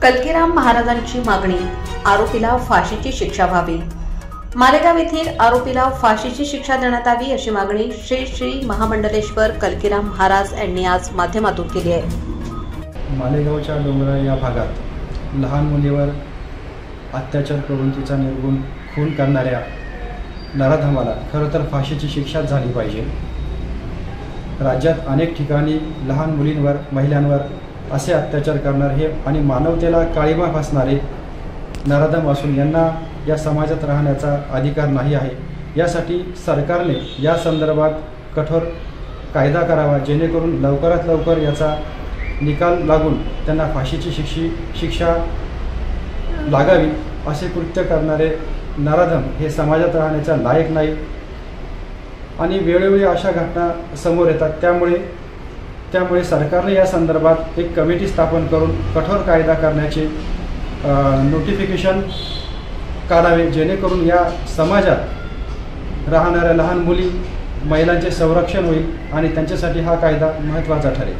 कल्कीराम महाराजांची मागणी, आरोपीला फाशीची शिक्षा व्हावी। मालेगाव येथील आरोपीला फाशीची शिक्षा देण्यात यावी अशी मागणी श्री श्री महामंडलेश्वर कल्कीराम महाराज यांनी आज माध्यमातून केली आहे। मालेगावच्या डोंगराळ या भागात लहान मुलीवर अत्याचार करून तिचा निर्गुण खून करणाऱ्या नराधमाला खरं तर फाशीची शिक्षा झाली पाहिजे। राज्यात अनेक ठिकाणी लहान मुलींवर, महिलांवर असे अत्याचार करणारे आणि मानवतेला काळिमा फासणारे नराधम असून यांना या समाजात राहण्याचा अधिकार नाही आहे। यासाठी सरकारने या संदर्भात कठोर कायदा करावा, जेणेकरून लवकरात लवकर याचा निकाल लागून त्यांना फाशीची शिक्षा लागावी। असे कृत्य करणारे नराधम हे समाजात राहण्याचा लायक नाही आणि वेळोवेळी अशा घटना समोर येतात। त्यामुळे सरकारने या संदर्भात एक कमिटी स्थापन करून कठोर कायदा करण्याचे नोटिफिकेशन काढावे, जेणेकरून या समाजात राहणाऱ्या लहान मुली, महिलांचे संरक्षण होईल आणि त्यांच्यासाठी हा कायदा महत्त्वाचा ठरेल।